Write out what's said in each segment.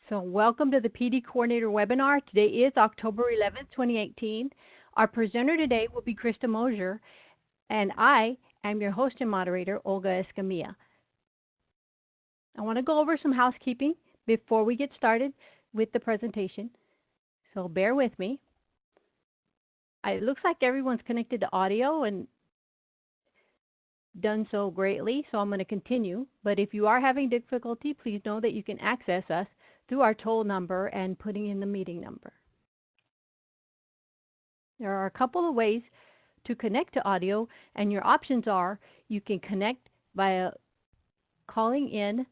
So welcome to the PD Coordinator webinar. Today is October 11th, 2018. Our presenter today will be Krista Mosier, and I am your host and moderator, Olga Escamilla. I want to go over some housekeeping before we get started with the presentation, so bear with me. It looks like everyone's connected to audio and done so greatly, so I'm going to continue. But if you are having difficulty, please know that you can access us through our toll number and putting in the meeting number. There are a couple of ways to connect to audio, and your options are you can connect via calling in,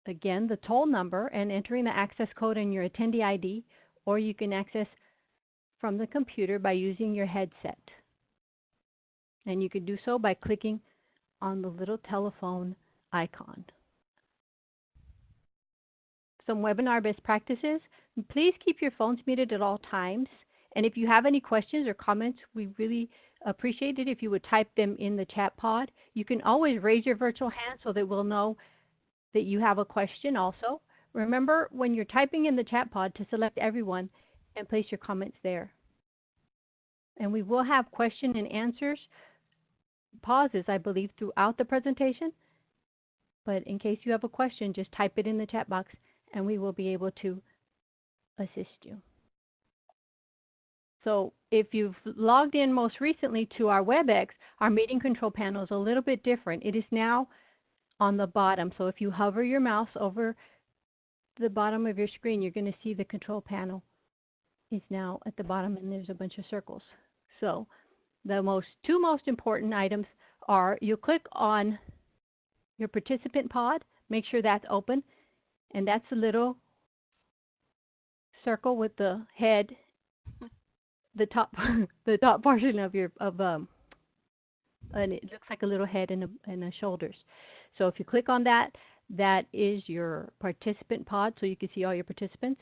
again, the toll number and entering the access code and your attendee ID, or you can access from the computer by using your headset. And you can do so by clicking on the little telephone icon. Some webinar best practices. Please keep your phones muted at all times. And if you have any questions or comments, we really appreciate it if you would type them in the chat pod. You can always raise your virtual hand so that we'll know that you have a question also. Remember, when you're typing in the chat pod, to select everyone and place your comments there. And we will have question and answers pauses, I believe, throughout the presentation. But in case you have a question, just type it in the chat box and we will be able to assist you. So if you've logged in most recently to our WebEx, our meeting control panel is a little bit different. It is now on the bottom. So if you hover your mouse over the bottom of your screen, you're going to see the control panel is now at the bottom, and there's a bunch of circles. So the two most important items are you'll click on your participant pod, make sure that's open, and that's a little circle with the head, the top the top portion of your and it looks like a little head and a shoulders. So if you click on that, that is your participant pod, so you can see all your participants.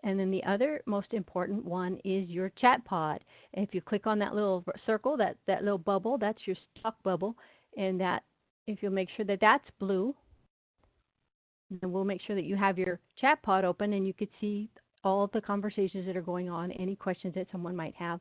And then the other most important one is your chat pod. And if you click on that little circle, that little bubble, that's your talk bubble. And that, if you'll make sure that that's blue, then we'll make sure that you have your chat pod open and you can see all of the conversations that are going on, any questions that someone might have.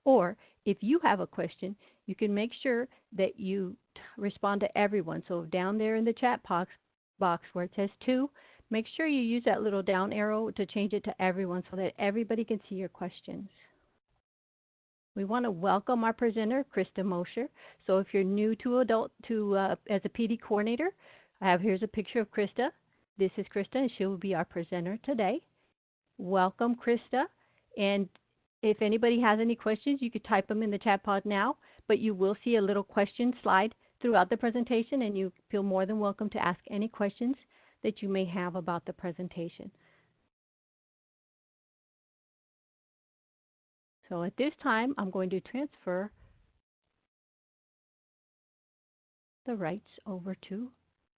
Or if you have a question, you can make sure that you respond to everyone. So down there in the chat box where it says to, make sure you use that little down arrow to change it to everyone so that everybody can see your questions. We want to welcome our presenter, Krista Mosier. So if you're new to as a PD coordinator, here's a picture of Krista. This is Krista, and she will be our presenter today. Welcome, Krista. And if anybody has any questions, you could type them in the chat pod now, but you will see a little question slide throughout the presentation, and you feel more than welcome to ask any questions that you may have about the presentation. So at this time, I'm going to transfer the rights over to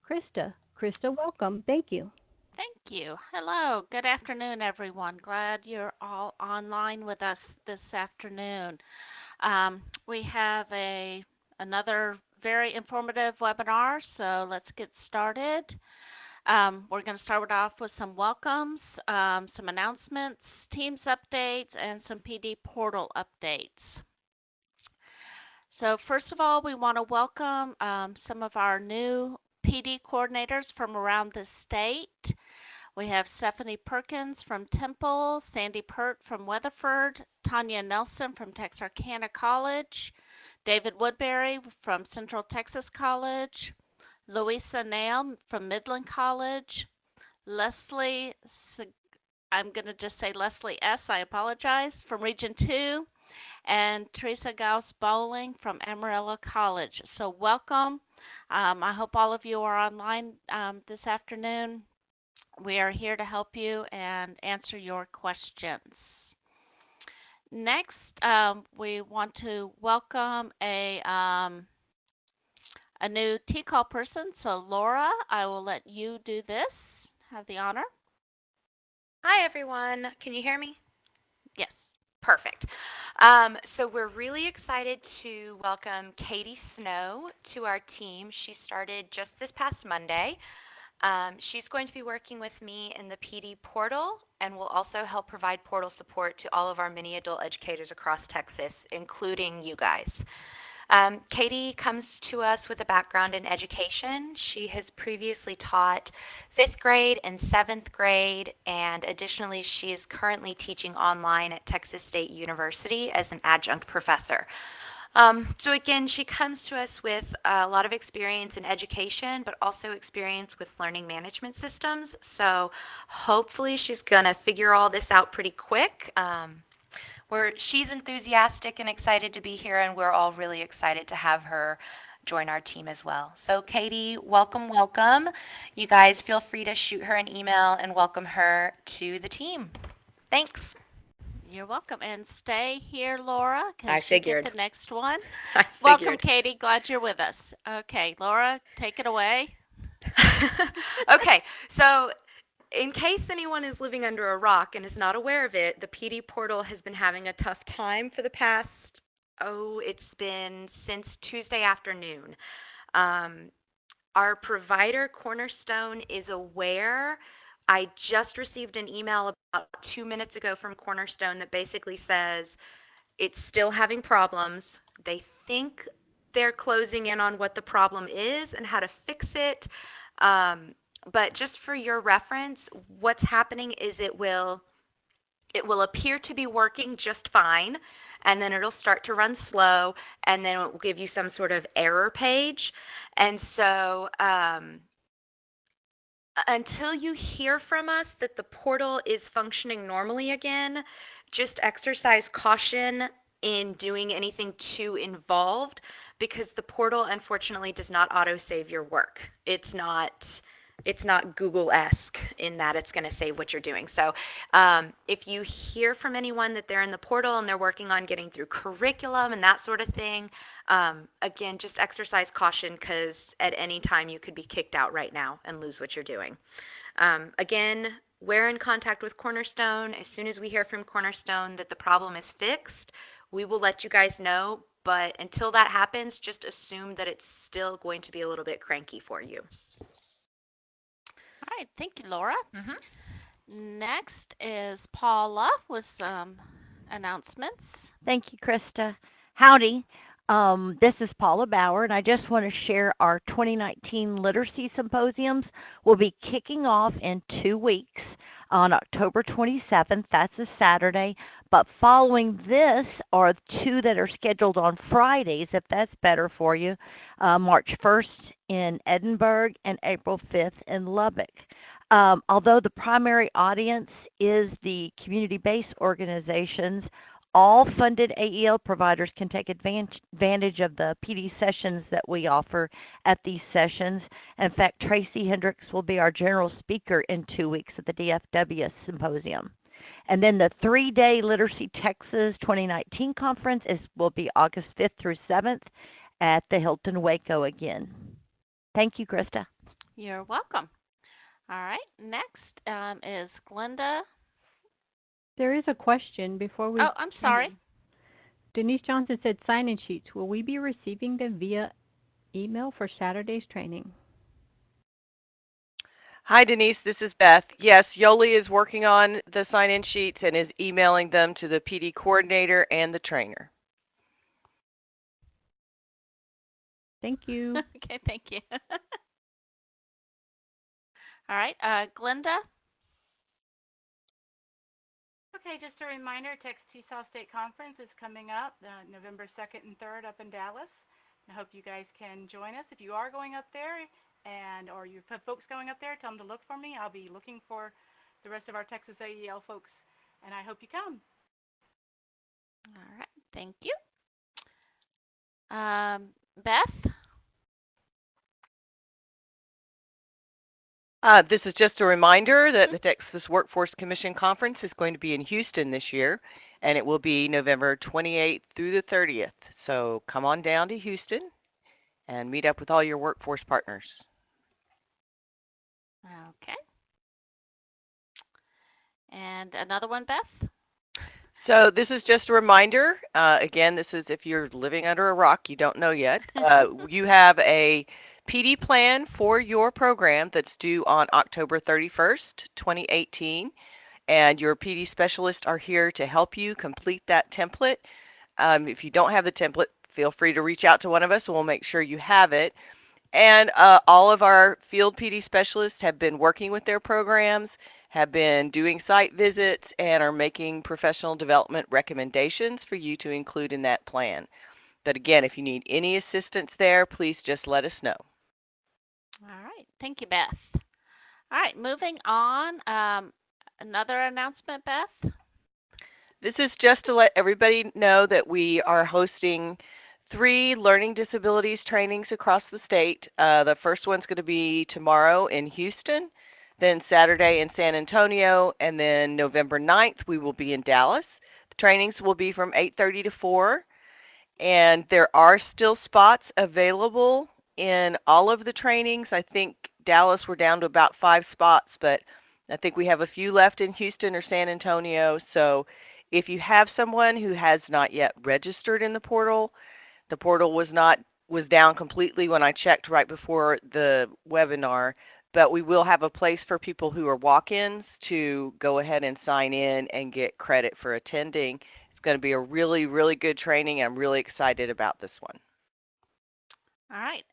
Krista. Krista, welcome. Thank you. Thank you. Hello. Good afternoon, everyone. Glad you're all online with us this afternoon. We have another very informative webinar, so let's get started. We're going to start off with some welcomes, some announcements, Teams updates, and some PD portal updates. So first of all, we want to welcome some of our new PD coordinators from around the state. We have Stephanie Perkins from Temple, Sandy Pert from Weatherford, Tanya Nelson from Texarkana College, David Woodbury from Central Texas College, Louisa Nail from Midland College, Leslie, I'm going to just say Leslie S., I apologize, from Region 2, and Teresa Gauss Bowling from Amarillo College. So welcome. I hope all of you are online this afternoon. We are here to help you and answer your questions. Next, we want to welcome a new T-call person. So Laura, I will let you do this. Have the honor. Hi, everyone. Can you hear me? Yes. Perfect. So we're really excited to welcome Katie Snow to our team. She started just this past Monday. She's going to be working with me in the PD portal and will also help provide portal support to all of our mini adult educators across Texas, including you guys. Katie comes to us with a background in education. She has previously taught 5th grade and 7th grade, and additionally she is currently teaching online at Texas State University as an adjunct professor. So again, she comes to us with a lot of experience in education, but also experience with learning management systems. So hopefully she's going to figure all this out pretty quick. She's enthusiastic and excited to be here, and we're all really excited to have her join our team as well. So Katie, welcome, welcome. You guys feel free to shoot her an email and welcome her to the team. Thanks. You're welcome. And stay here, Laura, I because you get the next one. I Welcome, figured. Katie. Glad you're with us. Okay, Laura, take it away. Okay, so in case anyone is living under a rock and is not aware of it, the PD portal has been having a tough time for the past, it's been since Tuesday afternoon. Our provider, Cornerstone, is aware. I just received an email about 2 minutes ago from Cornerstone that basically says it's still having problems. They think they're closing in on what the problem is and how to fix it. But just for your reference, what's happening is it will appear to be working just fine, and then it'll start to run slow, and then it will give you some sort of error page. And so until you hear from us that the portal is functioning normally again, just exercise caution in doing anything too involved, because the portal unfortunately does not auto-save your work. It's not Google-esque in that it's going to save what you're doing. So if you hear from anyone that they're in the portal and they're working on getting through curriculum and that sort of thing, again, just exercise caution, because at any time you could be kicked out right now and lose what you're doing. Again, we're in contact with Cornerstone. As soon as we hear from Cornerstone that the problem is fixed, we will let you guys know. But until that happens, just assume that it's still going to be a little bit cranky for you. All right. Thank you, Laura. Mm-hmm. Next is Paula with some announcements. Thank you, Krista. Howdy. This is Paula Bauer, and I just want to share our 2019 Literacy Symposiums will be kicking off in 2 weeks on October 27th. That's a Saturday. But following this are 2 that are scheduled on Fridays, if that's better for you, March 1st in Edinburgh and April 5th in Lubbock. Although the primary audience is the community-based organizations, all funded AEL providers can take advantage of the PD sessions that we offer at these sessions. In fact, Tracy Hendricks will be our general speaker in 2 weeks at the DFW Symposium. And then the 3-day Literacy Texas 2019 conference will be August 5th through 7th at the Hilton Waco again. Thank you, Krista. You're welcome. All right. Next is Glenda. There is a question before we. Oh, I'm sorry. Denise Johnson said sign-in sheets. Will we be receiving them via email for Saturday's training? Hi, Denise. This is Beth. Yes, Yoli is working on the sign-in sheets and is emailing them to the PD coordinator and the trainer. Thank you. Okay, thank you. All right, Glenda. Okay, just a reminder, Texas TESOL State Conference is coming up November 2nd and 3rd up in Dallas. I hope you guys can join us. If you are going up there or you have folks going up there, tell them to look for me. I'll be looking for the rest of our Texas AEL folks, and I hope you come. All right, thank you. Beth? This is just a reminder that the Texas Workforce Commission Conference is going to be in Houston this year, and it will be November 28th through the 30th. So come on down to Houston and meet up with all your workforce partners. Okay. And another one, Beth? So this is just a reminder. Again, this is if you're living under a rock, you don't know yet. You have a PD plan for your program that's due on October 31st, 2018. And your PD specialists are here to help you complete that template. If you don't have the template, feel free to reach out to one of us and we'll make sure you have it. And all of our field PD specialists have been working with their programs, have been doing site visits, and are making professional development recommendations for you to include in that plan. But again, if you need any assistance there, please just let us know. All right. Thank you, Beth. All right. Moving on. Another announcement, Beth? This is just to let everybody know that we are hosting 3 learning disabilities trainings across the state. The first one's going to be tomorrow in Houston, then Saturday in San Antonio, and then November 9th we will be in Dallas. The trainings will be from 8:30 to 4, and there are still spots available in all of the trainings. I think Dallas we're down to about 5 spots, but I think we have a few left in Houston or San Antonio. So if you have someone who has not yet registered in the portal was down completely when I checked right before the webinar, but we will have a place for people who are walk-ins to go ahead and sign in and get credit for attending. It's going to be a really, really good training. I'm really excited about this one. All right.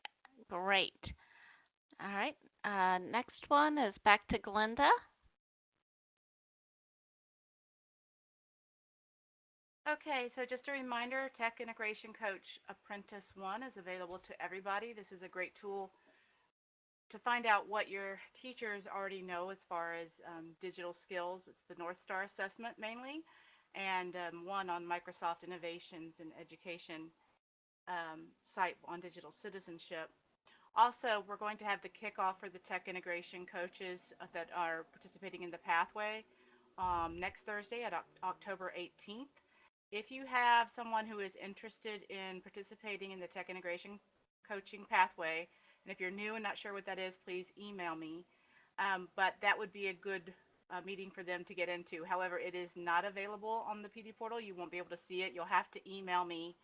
Great. All right. Next one is back to Glenda. Okay, so just a reminder, Tech Integration Coach Apprentice 1 is available to everybody. This is a great tool to find out what your teachers already know as far as digital skills. It's the North Star assessment mainly, and one on Microsoft Innovations in Education site on digital citizenship. Also, we're going to have the kickoff for the Tech Integration coaches that are participating in the pathway next Thursday at October 18th. If you have someone who is interested in participating in the Tech Integration coaching pathway, and if you're new and not sure what that is, please email me. But that would be a good meeting for them to get into. However, it is not available on the PD portal. You won't be able to see it. You'll have to email me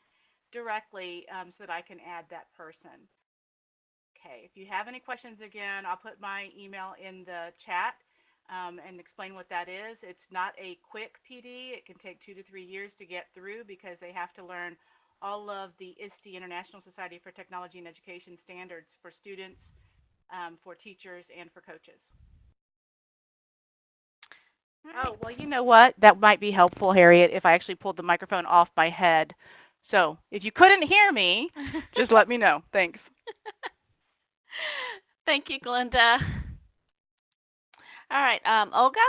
directly so that I can add that person. Okay, if you have any questions, again, I'll put my email in the chat. And explain what that is. It's not a quick PD. It can take 2 to 3 years to get through because they have to learn all of the ISTE, International Society for Technology and Education standards for students, for teachers, and for coaches. Oh, well, you know what? That might be helpful, Harriet, if I actually pulled the microphone off my head. So if you couldn't hear me, just let me know. Thanks. Thank you, Glenda. All right, Olga?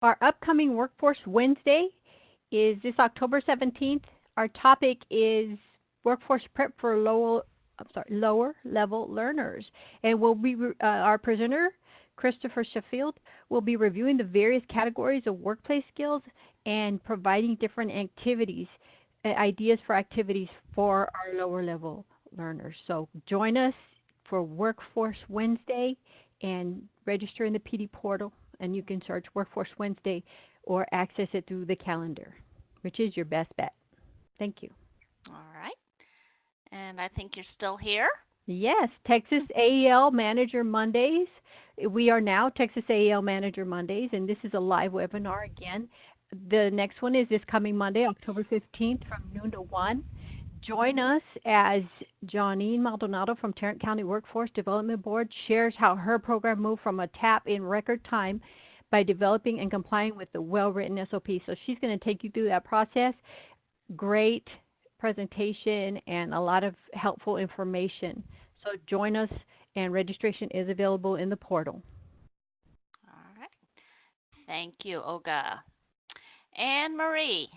Our upcoming Workforce Wednesday is this October 17th. Our topic is Workforce Prep for lower level learners. And we'll be our presenter, Christopher Sheffield, will be reviewing the various categories of workplace skills and providing different activities, ideas for activities for our lower level learners. So join us for Workforce Wednesday and register in the PD portal, and you can search Workforce Wednesday or access it through the calendar, which is your best bet. Thank you. All right. And I think you're still here. Yes, Texas AEL Manager Mondays. We are now Texas AEL Manager Mondays, and this is a live webinar again. The next one is this coming Monday, October 15th from noon to 1. Join us as Johnine Maldonado from Tarrant County Workforce Development Board shares how her program moved from a TAP in record time by developing and complying with the well-written SOP. So she's going to take you through that process. Great presentation and a lot of helpful information. So join us, and registration is available in the portal. All right. Thank you, Olga. Anne Marie.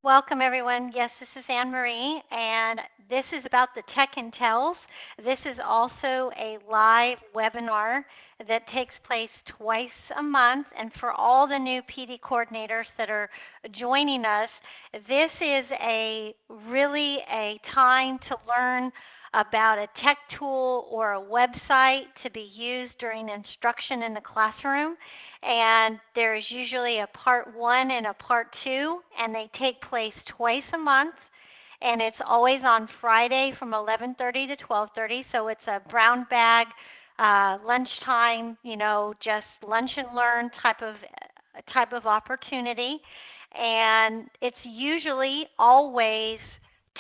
Welcome, everyone. Yes, this is Anne Marie, and this is about the Tech Intels. This is also a live webinar that takes place twice a month, and for all the new PD coordinators that are joining us, this is really a time to learn about a tech tool or a website to be used during instruction in the classroom. And there's usually a part 1 and a part 2, and they take place twice a month. and it's always on Friday from 11:30 to 12:30. So it's a brown bag, lunchtime, just lunch and learn type of opportunity, and it's usually always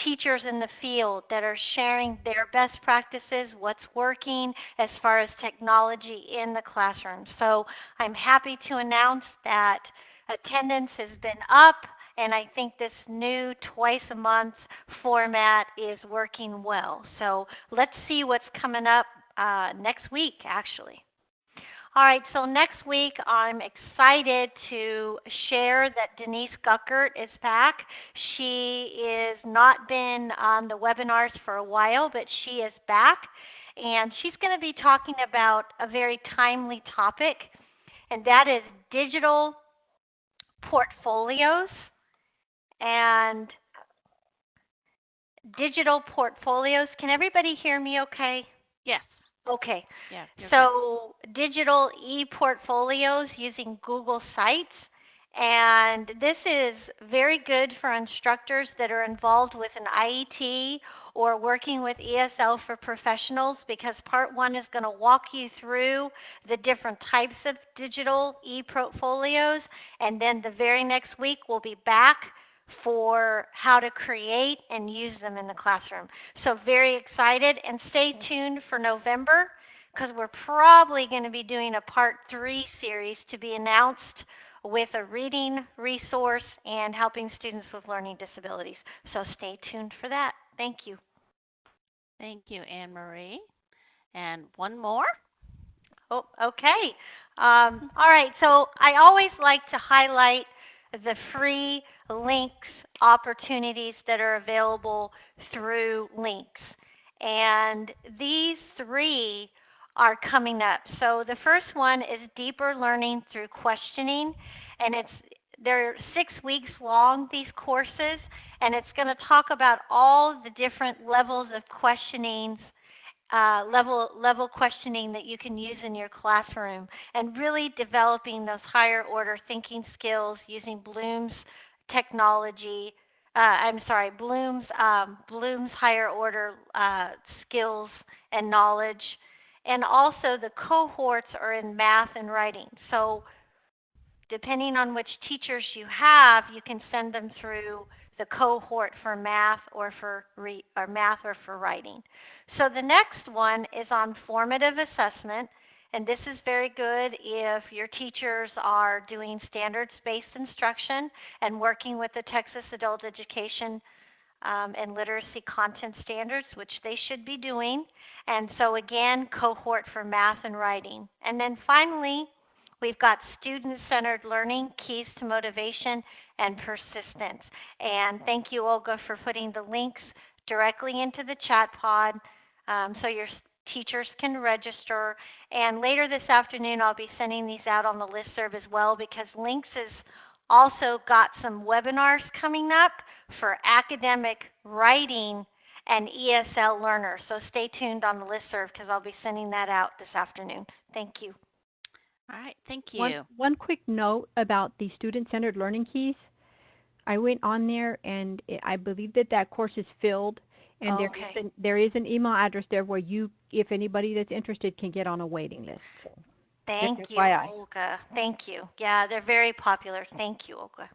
teachers in the field that are sharing their best practices, what's working as far as technology in the classroom. So I'm happy to announce that attendance has been up, and I think this new twice a month format is working well. So let's see what's coming up next week, actually. All right, so next week I'm excited to share that Denise Guckert is back. She has not been on the webinars for a while, but she is back, and she's going to be talking about a very timely topic, and that is digital portfolios. And digital portfolios, can everybody hear me okay? Yes. Okay. Yeah. So digital e-portfolios using Google Sites, and this is very good for instructors that are involved with an IET or working with ESL for professionals, because part one is going to walk you through the different types of digital e-portfolios, and then the very next week we'll be back for how to create and use them in the classroom. So very excited, and stay tuned for November, because we're probably going to be doing a part 3 series to be announced with a reading resource and helping students with learning disabilities. So stay tuned for that. Thank you. Thank you, Anne Marie. And one more. Oh, okay. All right, so I always like to highlight the free links opportunities that are available through links. And these 3 are coming up. So the first one is Deeper Learning Through Questioning, and they're 6 weeks long, these courses, and it's going to talk about all the different levels of questionings, level questioning that you can use in your classroom, and really developing those higher order thinking skills using Bloom's technology. Bloom's higher order skills and knowledge, and also the cohorts are in math and writing. So depending on which teachers you have, you can send them through the cohort for math or for writing. So the next one is on formative assessment, and this is very good if your teachers are doing standards-based instruction and working with the Texas Adult Education and Literacy Content Standards, which they should be doing. And so again, cohort for math and writing. And then finally, we've got student-centered learning, keys to motivation and persistence. And thank you, Olga, for putting the links directly into the chat pod so your teachers can register. And later this afternoon, I'll be sending these out on the listserv as well, because Links has also got some webinars coming up for academic writing and ESL learners. So stay tuned on the listserv, because I'll be sending that out this afternoon. Thank you. All right, thank you. One quick note about the student-centered learning keys. I went on there, and I believe that course is filled, and there is an email address there where you, if anybody that's interested, can get on a waiting list. So thank you, FYI. Olga. Thank you. Yeah, they're very popular. Thank you, Olga.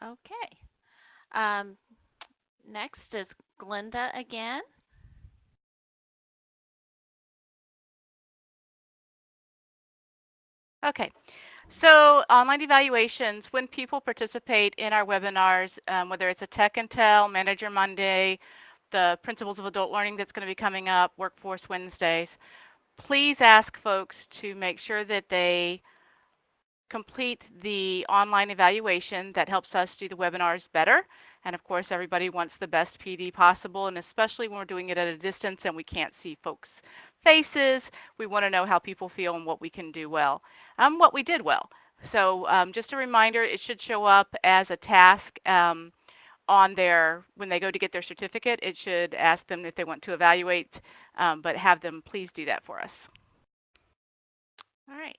Okay. Next is Glenda again. Okay, so online evaluations, when people participate in our webinars, whether it's a Tech and Tell, Manager Monday, the Principles of Adult Learning that's going to be coming up, Workforce Wednesdays, please ask folks to make sure that they complete the online evaluation. That helps us do the webinars better. And of course, everybody wants the best PD possible, and especially when we're doing it at a distance and we can't see folks' faces, we want to know how people feel and what we can do well, what we did well. So just a reminder, it should show up as a task on their, when they go to get their certificate, it should ask them if they want to evaluate, but have them please do that for us. All right.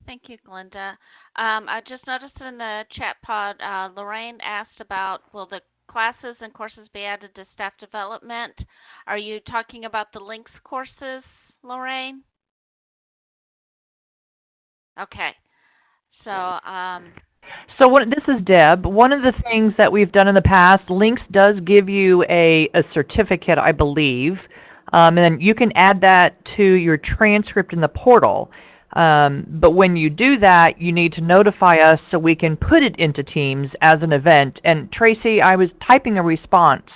Thank you, Glenda. I just noticed in the chat pod, Lorraine asked about, will the classes and courses be added to staff development? Are you talking about the links courses, Lorraine? Okay. So, So this is Deb. One of the things that we've done in the past, Links does give you a certificate, I believe, and then you can add that to your transcript in the portal. But when you do that, you need to notify us so we can put it into Teams as an event. And Tracy, I was typing a response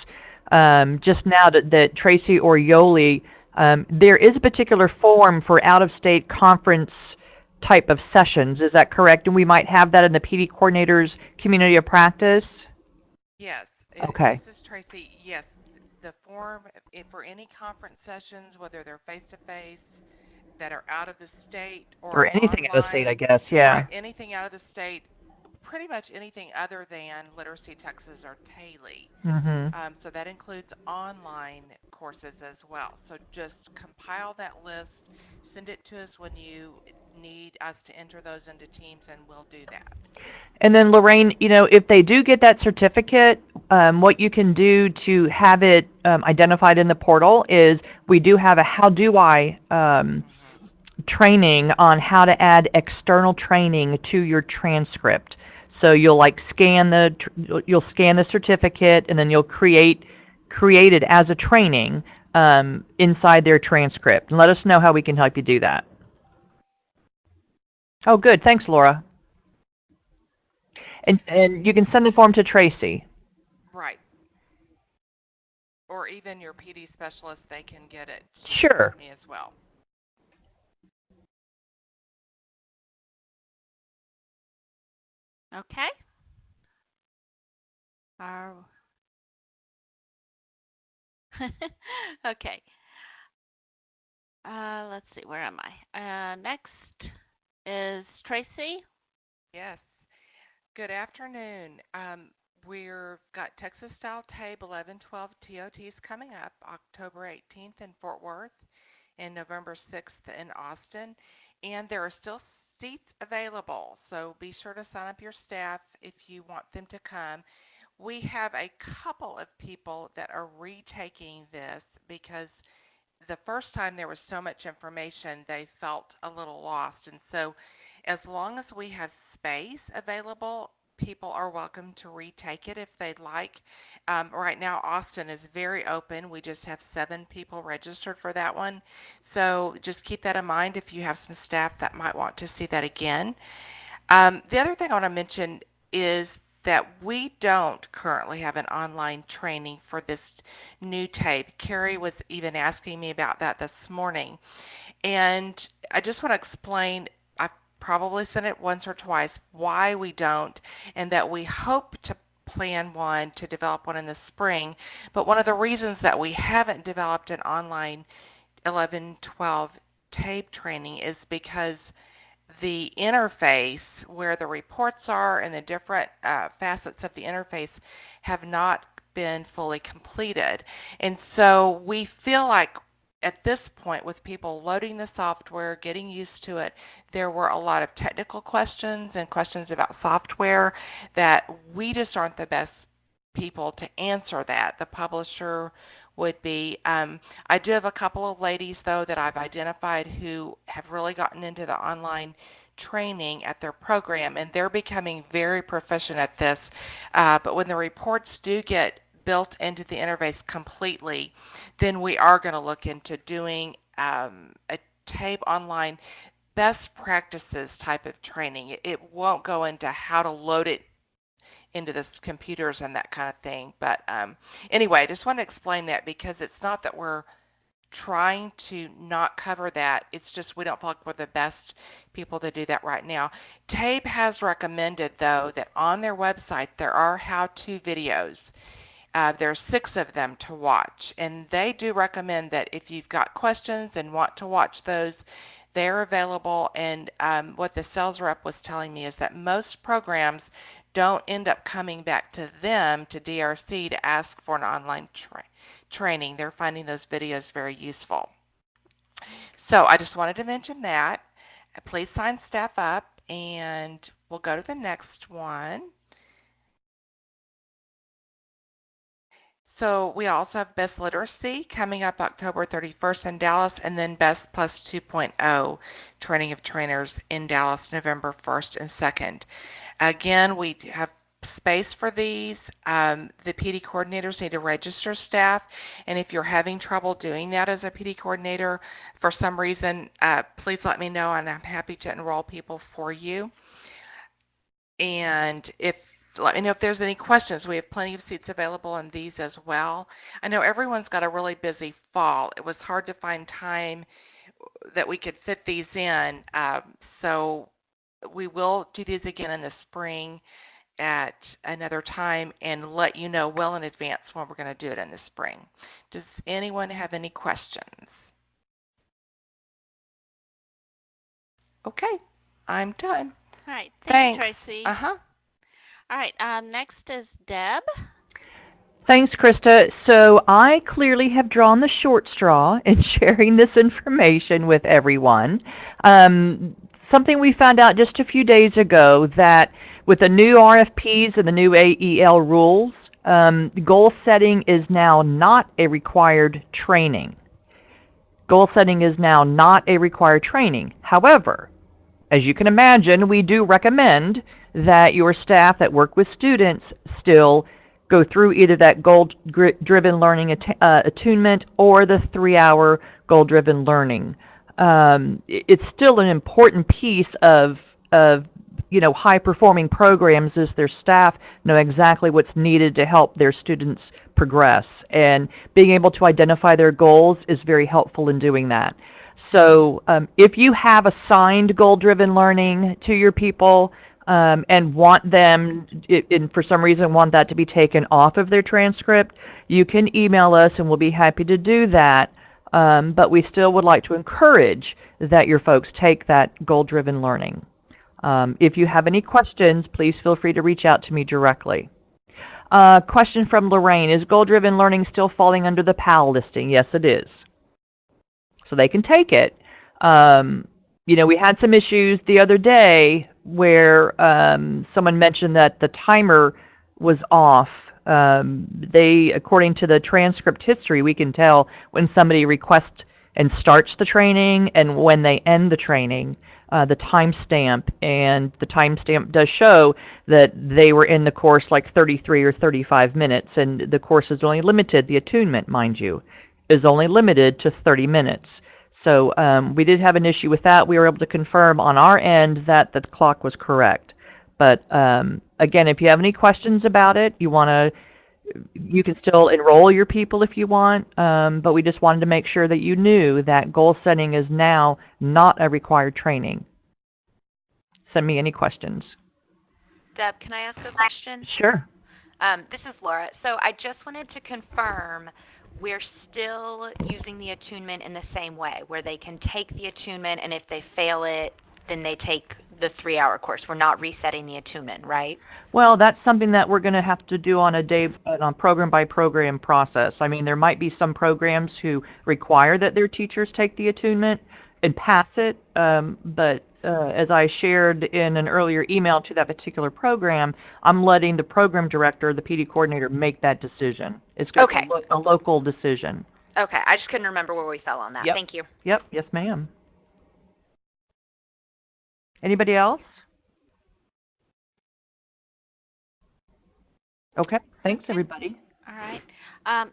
just now that Tracy or Yoli, there is a particular form for out-of-state conference type of sessions. Is that correct? And we might have that in the PD coordinator's community of practice? Yes. Okay. This is Tracy. Yes. The form for any conference sessions, whether they're face-to-face, that are out of the state Or anything online, out of state, I guess, yeah. right, anything out of the state, pretty much anything other than Literacy Texas or TALE. Mm-hmm. So that includes online courses as well. So just compile that list, send it to us when you need us to enter those into Teams, and we'll do that. And then Lorraine, you know, if they do get that certificate, what you can do to have it identified in the portal is we do have a How Do I training on how to add external training to your transcript. So you'll like scan the certificate, and then you'll create it as a training inside their transcript. And let us know how we can help you do that. Oh, good. Thanks, Laura. And you can send the form to Tracy. Right. Or even your PD specialist, they can get it. Sure. Me as well. okay. Okay. Let's see, where am I? Next is Tracy. Yes. Good afternoon. We've got Texas Style TABE 1112 TOTs coming up October 18th in Fort Worth and November 6th in Austin. And there are still seats available, so be sure to sign up your staff if you want them to come. We have a couple of people that are retaking this because the first time there was so much information, they felt a little lost. And so as long as we have space available, people are welcome to retake it if they'd like. Right now, Austin is very open. We just have 7 people registered for that one. So just keep that in mind if you have some staff that might want to see that again. The other thing I want to mention is that we don't currently have an online training for this new TABE. Carrie was even asking me about that this morning. And I just want to explain, I probably said it once or twice, why we don't, and that we hope to plan one, to develop one in the spring. But one of the reasons that we haven't developed an online 11-12 TABE training is because the interface where the reports are and the different facets of the interface have not been fully completed. And so we feel like at this point, with people loading the software, getting used to it, there were a lot of technical questions and questions about software that we just aren't the best people to answer that. The publisher would be. I do have a couple of ladies, though, that I've identified who have really gotten into the online training at their program, and they're becoming very proficient at this. But when the reports do get built into the interface completely, then we are going to look into doing a TABE online best practices type of training. It won't go into how to load it into the computers and that kind of thing. But anyway, I just want to explain that because it's not that we're trying to not cover that. It's just we don't feel like we're the best people to do that right now. TABE has recommended, though, that on their website there are how-to videos. There's 6 of them to watch, and they do recommend that if you've got questions and want to watch those, they're available. And what the sales rep was telling me is that most programs don't end up coming back to them, to DRC, to ask for an online training. They're finding those videos very useful. So I just wanted to mention that. Please sign staff up, and we'll go to the next one. So we also have Best Literacy coming up October 31st in Dallas, and then Best Plus 2.0 Training of Trainers in Dallas November 1st and 2nd. Again, we have space for these. The PD coordinators need to register staff, and if you're having trouble doing that as a PD coordinator for some reason, please let me know, and I'm happy to enroll people for you. And let me know if there's any questions. We have plenty of seats available on these as well. I know everyone's got a really busy fall. It was hard to find time that we could fit these in. So we will do these again in the spring at another time and let you know well in advance when we're going to do it in the spring. Does anyone have any questions? Okay, I'm done. All right. Thanks. Thanks, Tracy. Uh-huh. All right. Next is Deb. Thanks, Krista. So I clearly have drawn the short straw in sharing this information with everyone. Something we found out just a few days ago, that with the new RFPs and the new AEL rules, goal setting is now not a required training. Goal setting is now not a required training. However, as you can imagine, we do recommend that your staff that work with students still go through either that goal-driven learning attunement or the 3-hour goal-driven learning. It's still an important piece of high-performing programs, is their staff know exactly what's needed to help their students progress. And being able to identify their goals is very helpful in doing that. So if you have assigned goal-driven learning to your people and want them, and for some reason want that to be taken off of their transcript, you can email us and we'll be happy to do that. But we still would like to encourage that your folks take that goal-driven learning. If you have any questions, please feel free to reach out to me directly. Question from Lorraine: is goal-driven learning still falling under the PAL listing? Yes, it is. So they can take it. We had some issues the other day where someone mentioned that the timer was off. According to the transcript history, we can tell when somebody requests and starts the training and when they end the training, the timestamp. And the timestamp does show that they were in the course like 33 or 35 minutes, and the course is only limited, the attunement, mind you, is only limited to 30 minutes. So we did have an issue with that. We were able to confirm on our end that the clock was correct. But again, if you have any questions about it, you can still enroll your people if you want, but we just wanted to make sure that you knew that goal setting is now not a required training. Send me any questions. Deb, can I ask a question? Sure. This is Laura. So I just wanted to confirm we're still using the attunement in the same way, where they can take the attunement, and if they fail it, then they take the 3-hour course. We're not resetting the attunement, right? Well, that's something that we're going to have to do on a program-by-program process. I mean, there might be some programs who require that their teachers take the attunement and pass it, but as I shared in an earlier email to that particular program, I'm letting the program director, the PD coordinator, make that decision. It's going to be a local decision. Okay, I just couldn't remember where we fell on that. Yep. Thank you. Yep, yes ma'am. Anybody else? Okay, thanks everybody. All right.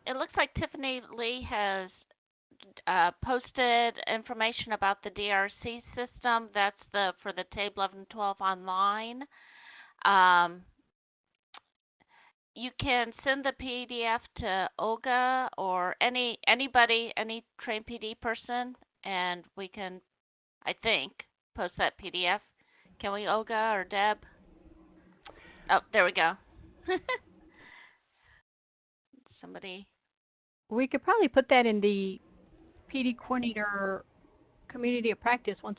It looks like Tiffany Lee has posted information about the DRC system. That's for the TABE 11 and 12 online. You can send the PDF to Olga or anybody, any trained PD person, and we can, I think, post that PDF. Can we, Olga or Deb? Oh, there we go. Somebody. We could probably put that in the PD coordinator community of practice once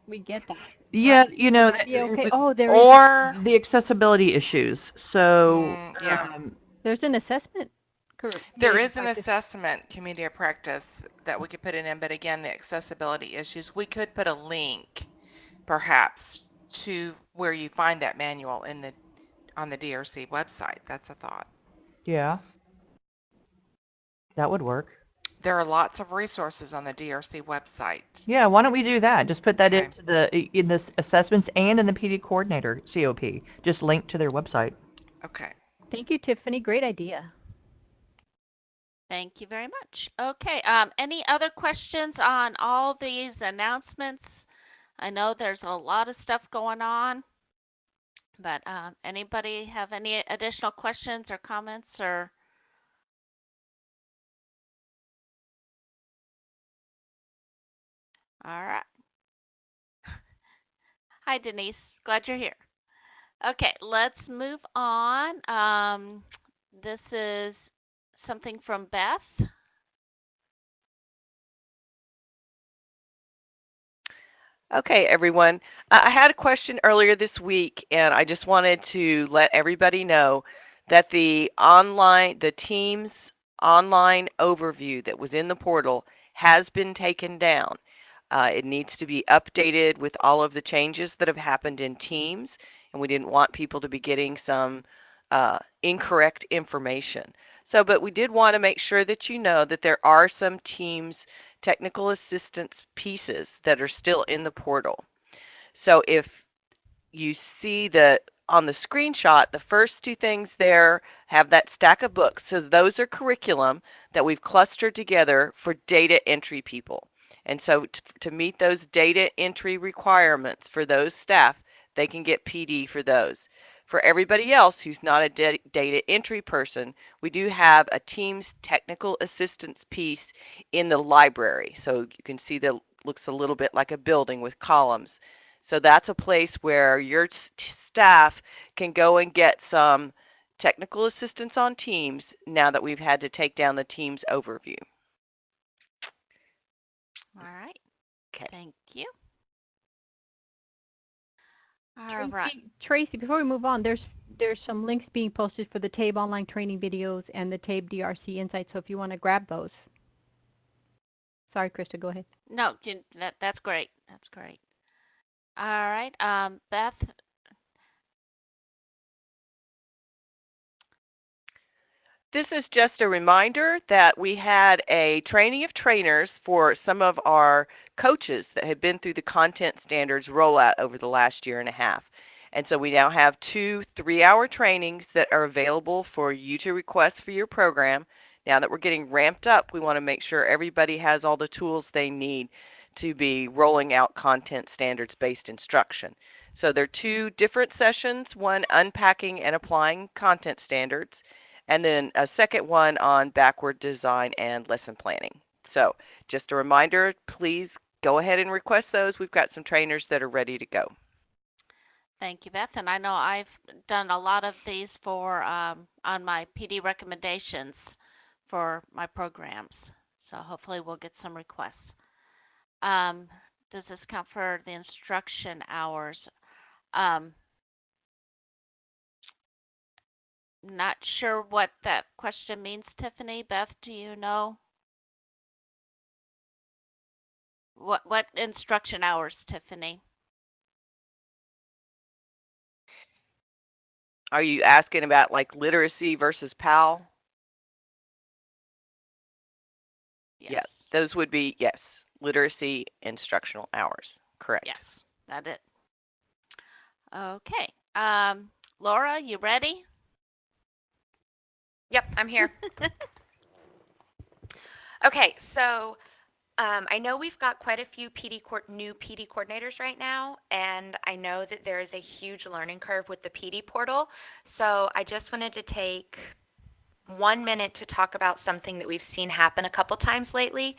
we get that. Yeah, okay. Oh, there or the accessibility issues. So there's an assessment. There is an assessment community of practice that we could put it in, but again, the accessibility issues, we could put a link perhaps to where you find that manual on the DRC website. That's a thought. Yeah. That would work. There are lots of resources on the DRC website. Yeah, why don't we do that? Just put that Okay. in the assessments and in the PD coordinator COP. Just link to their website. Okay. Thank you, Tiffany. Great idea. Thank you very much. Okay, any other questions on all these announcements? I know there's a lot of stuff going on, but anybody have any additional questions or comments or? All right. Hi, Denise. Glad you're here. Okay, let's move on. This is something from Beth. Okay, everyone. I had a question earlier this week, and I just wanted to let everybody know that the Teams online overview that was in the portal has been taken down. It needs to be updated with all of the changes that have happened in Teams, and we didn't want people to be getting some incorrect information. But we did want to make sure that you know that there are some Teams technical assistance pieces that are still in the portal. So if you see on the screenshot, the first two things there have that stack of books. So those are curriculum that we've clustered together for data entry people. And so to meet those data entry requirements for those staff, they can get PD for those. For everybody else who's not a data entry person, we do have a Teams technical assistance piece in the library. So you can see that looks a little bit like a building with columns. So that's a place where your staff can go and get some technical assistance on Teams now that we've had to take down the Teams overview. All right. Okay. Thank you. All right. Tracy, before we move on, there's some links being posted for the TABE online training videos and the TABE DRC Insights, so if you want to grab those. Sorry, Krista, go ahead. No, that's great. That's great. All right. Beth? This is just a reminder that we had a training of trainers for some of our coaches that had been through the content standards rollout over the last year and a half. And so we now have 2 3-hour trainings that are available for you to request for your program. Now that we're getting ramped up, we want to make sure everybody has all the tools they need to be rolling out content standards-based instruction. So there are 2 different sessions, one unpacking and applying content standards, and then a second one on backward design and lesson planning. So just a reminder, please go ahead and request those. We've got some trainers that are ready to go. Thank you, Beth. And I know I've done a lot of these for on my PD recommendations for my programs. So hopefully we'll get some requests. Does this count for the instruction hours? Not sure what that question means, Tiffany. Beth, do you know? What instruction hours, Tiffany? Are you asking about like literacy versus PAL? Yes. Those would be, yes, literacy instructional hours. Correct. Yes, that's it. Okay. Laura, you ready? Yep, I'm here. Okay, so I know we've got quite a few new PD coordinators right now, and I know that there is a huge learning curve with the PD portal. So I just wanted to take 1 minute to talk about something that we've seen happen a couple times lately.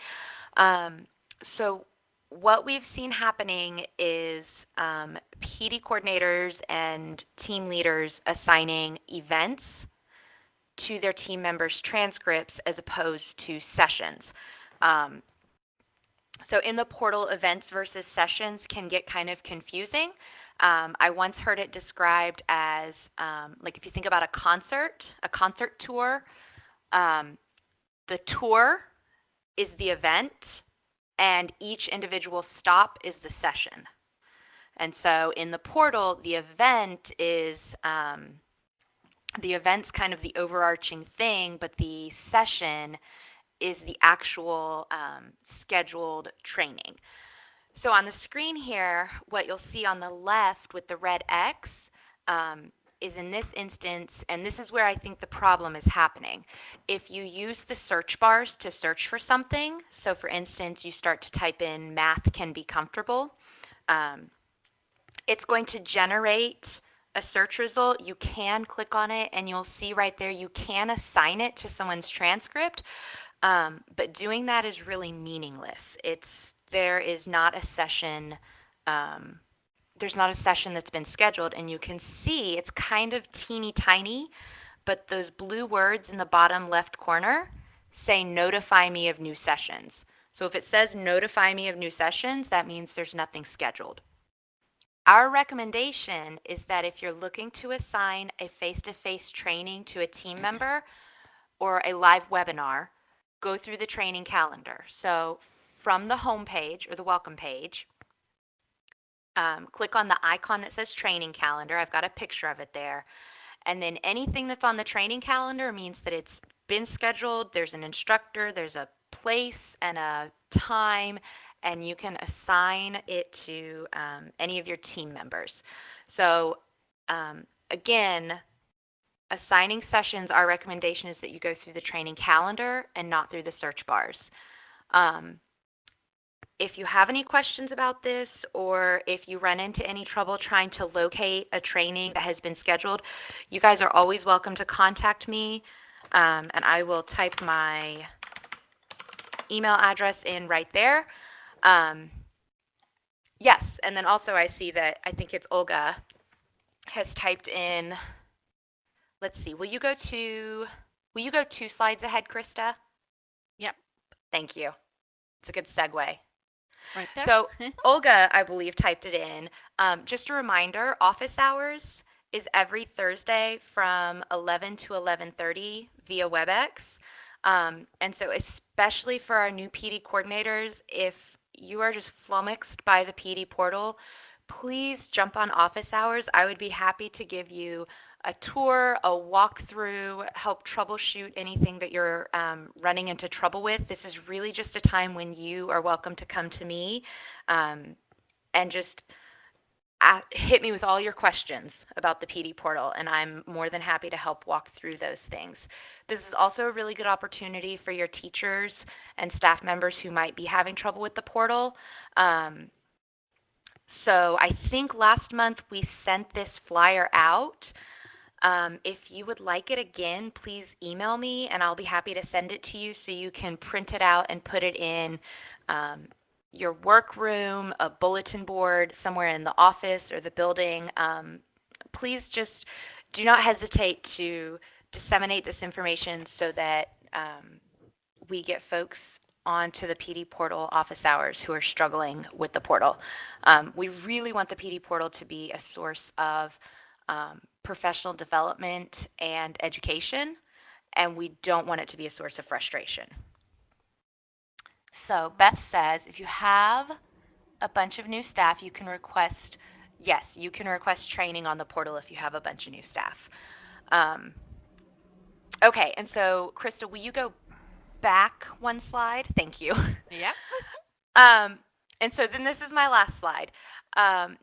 So what we've seen happening is PD coordinators and team leaders assigning events to their team members' transcripts as opposed to sessions. So in the portal, events versus sessions can get kind of confusing. I once heard it described as, like if you think about a concert tour, the tour is the event and each individual stop is the session. And so in the portal, the event is, the event's kind of the overarching thing, but the session is the actual scheduled training. So on the screen here, what you'll see on the left with the red X is in this instance, and this is where I think the problem is happening. If you use the search bars to search for something, so for instance, you start to type in math can be comfortable, it's going to generate a search result. You can click on it, and you'll see right there you can assign it to someone's transcript, but doing that is really meaningless. There is not a session there's not a session that's been scheduled, and you can see it's kind of teeny tiny, but those blue words in the bottom left corner say notify me of new sessions. So if it says notify me of new sessions, that means there's nothing scheduled. Our recommendation is that if you're looking to assign a face-to-face training to a team member or a live webinar, go through the training calendar. So from the home page or the welcome page, click on the icon that says training calendar. I've got a picture of it there. And then anything that's on the training calendar means that it's been scheduled, there's an instructor, there's a place and a time, and you can assign it to any of your team members. So again, assigning sessions, our recommendation is that you go through the training calendar and not through the search bars. If you have any questions about this, or if you run into any trouble trying to locate a training that has been scheduled, you guys are always welcome to contact me, and I will type my email address in right there. Yes, and then also I see that I think it's Olga has typed in, let's see, will you go 2 slides ahead, Krista? Yep. Thank you. It's a good segue. Right there. So Olga, I believe, typed it in. Just a reminder, office hours is every Thursday from 11 to 11:30 via WebEx. And so especially for our new PD coordinators, if you are just flummoxed by the PD portal, please jump on office hours. I would be happy to give you a tour, a walkthrough, help troubleshoot anything that you're running into trouble with. This is really just a time when you are welcome to come to me and just hit me with all your questions about the PD portal, and I'm more than happy to help walk through those things. This is also a really good opportunity for your teachers and staff members who might be having trouble with the portal. So I think last month we sent this flyer out. If you would like it again, please email me, and I'll be happy to send it to you so you can print it out and put it in your workroom, a bulletin board, somewhere in the office or the building. Please just do not hesitate to disseminate this information so that we get folks onto the PD portal office hours who are struggling with the portal. We really want the PD portal to be a source of professional development and education, and we don't want it to be a source of frustration. So Beth says, if you have a bunch of new staff, you can request, yes, you can request training on the portal if you have a bunch of new staff. Okay, and so Krista, will you go back one slide? Thank you. Yep. And so then this is my last slide.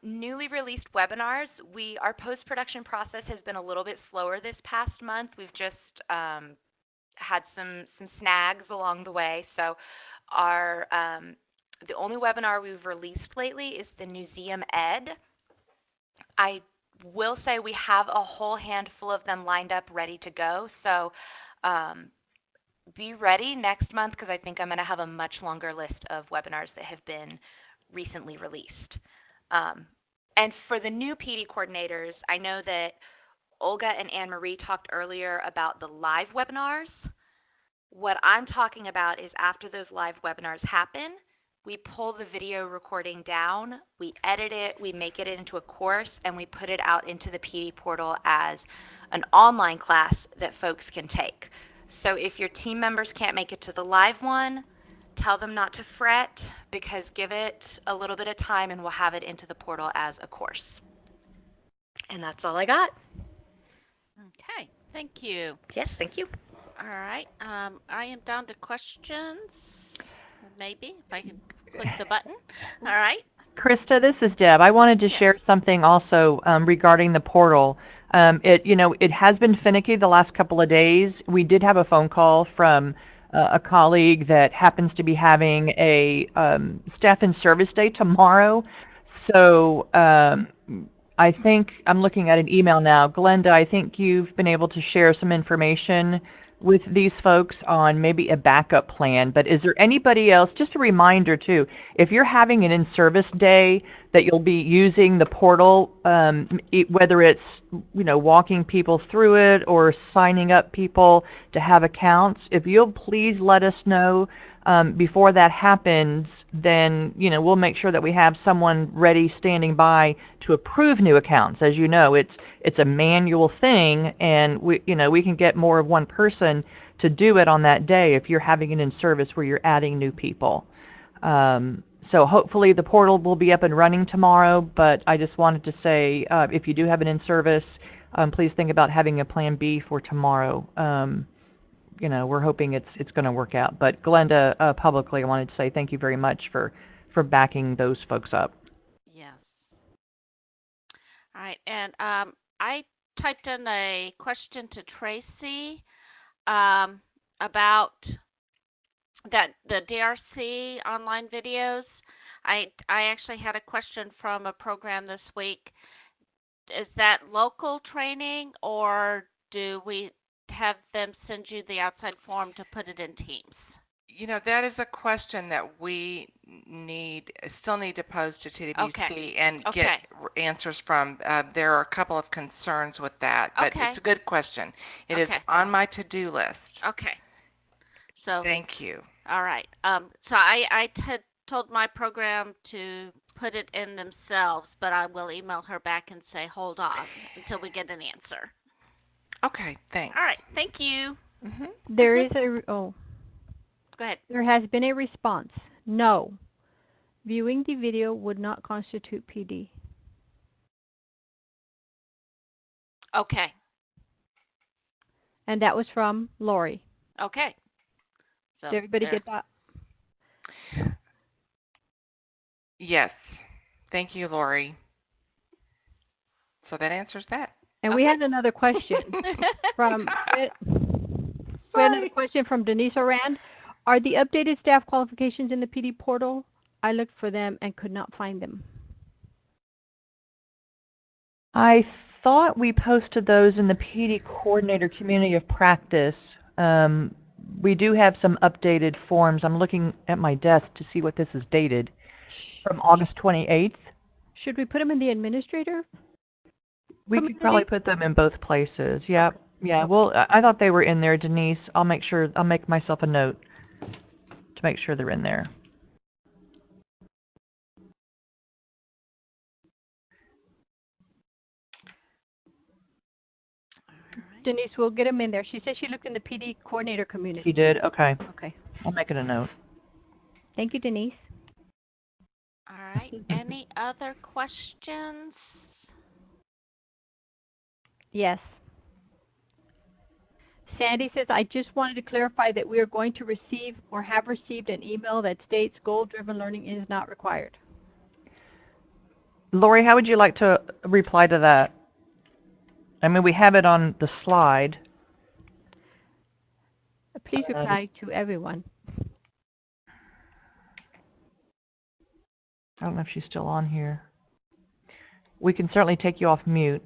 Newly released webinars. Our post-production process has been a little bit slower this past month. We've just had some snags along the way. So the only webinar we've released lately is the Newseum Ed. I will say we have a whole handful of them lined up ready to go. So be ready next month, because I think I'm going to have a much longer list of webinars that have been recently released. And for the new PD coordinators, I know that Olga and Anne-Marie talked earlier about the live webinars. What I'm talking about is after those live webinars happen, we pull the video recording down, we edit it, we make it into a course, and we put it out into the PD portal as an online class that folks can take. So if your team members can't make it to the live one, tell them not to fret, because give it a little bit of time and we'll have it into the portal as a course. And that's all I got. Okay, thank you. Yes, thank you. All right. I am down to questions. Maybe if I can click the button. All right. Krista, this is Deb. I wanted to Yes. share something also regarding the portal. It has been finicky the last couple of days. We did have a phone call from a colleague that happens to be having a staff and service day tomorrow. So I think I'm looking at an email now. Glenda, I think you've been able to share some information with these folks on maybe a backup plan. But is there anybody else, just a reminder too, if you're having an in-service day that you'll be using the portal, whether it's, walking people through it or signing up people to have accounts, if you'll please let us know before that happens, then, we'll make sure that we have someone ready standing by to approve new accounts. As you know, it's a manual thing, and we can get more of one person to do it on that day if you're having an in-service where you're adding new people. So hopefully the portal will be up and running tomorrow, but I just wanted to say if you do have an in-service, please think about having a plan B for tomorrow. We're hoping it's going to work out. But Glenda, publicly, I wanted to say thank you very much for backing those folks up. Yes. All right. And I typed in a question to Tracy about the DRC online videos. I actually had a question from a program this week. Is that local training, or do we have them send you the outside form to put it in Teams? That is a question that we still need to pose to TWC and get answers from. There are a couple of concerns with that, but it's a good question. It is on my to-do list. Okay. So thank you. All right. So I had told my program to put it in themselves, but I will email her back and say hold off until we get an answer. Okay, thanks. All right, thank you. There is Go ahead. There has been a response. No. Viewing the video would not constitute PD. Okay. And that was from Lori. Okay. So Did everybody get that? Yes. Thank you, Lori. So that answers that. And we had another question from Denise Orand. Are the updated staff qualifications in the PD portal? I looked for them and could not find them. I thought we posted those in the PD coordinator community of practice. We do have some updated forms. I'm looking at my desk to see what this is dated from August 28th. Should we put them in the administrator? We could probably put them in both places. Yeah. Yeah. Well, I thought they were in there, Denise. I'll make myself a note to make sure they're in there. Denise, we'll get them in there. She said she looked in the PD coordinator community. She did? Okay. Okay. I'll make it a note. Thank you, Denise. All right. Any other questions? Yes. Sandy says, I just wanted to clarify that we are going to receive or have received an email that states goal-driven learning is not required. Lori, how would you like to reply to that? I mean, we have it on the slide. Please reply to everyone. I don't know if she's still on here. We can certainly take you off mute.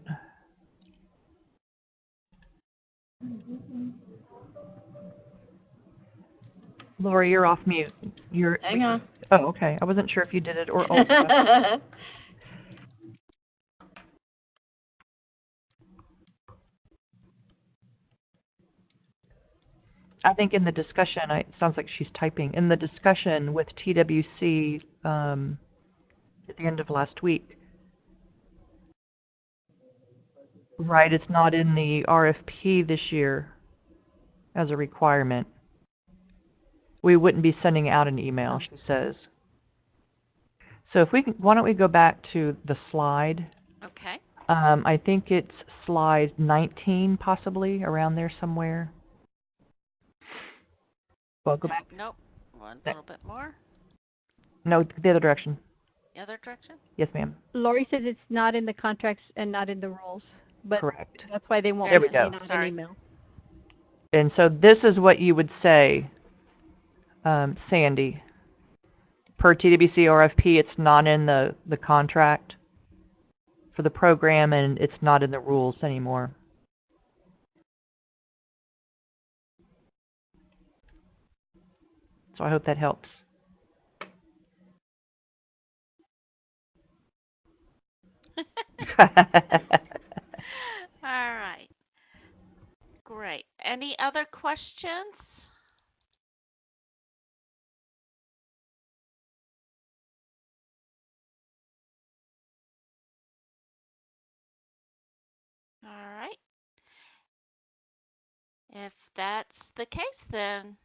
Lori, you're off mute. Hang on. Oh, okay. I wasn't sure if you did it or also. I think in the discussion, it sounds like she's typing. In the discussion with TWC at the end of last week. Right, it's not in the RFP this year as a requirement. We wouldn't be sending out an email, she says. So if we can, why don't we go back to the slide? Okay. I think it's slide 19, possibly, around there somewhere. Well, go back. Nope. One That- little bit more. No, the other direction. The other direction? Yes, ma'am. Lori says it's not in the contracts and not in the rules, but Correct. that's why they won't There be we go. sending out Sorry. an email. And so this is what you would say, Sandy. Per TWC RFP, it's not in the contract for the program, and it's not in the rules anymore. So I hope that helps. All right. Great. Any other questions? All right. If that's the case, then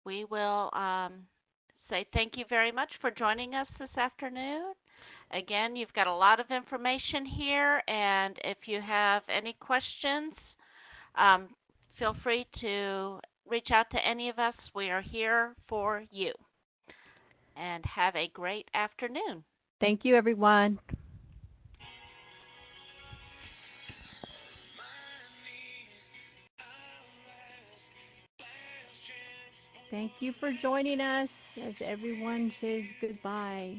we will say thank you very much for joining us this afternoon. Again, you've got a lot of information here, and if you have any questions, feel free to reach out to any of us. We are here for you. And have a great afternoon. Thank you, everyone. Thank you for joining us as everyone says goodbye.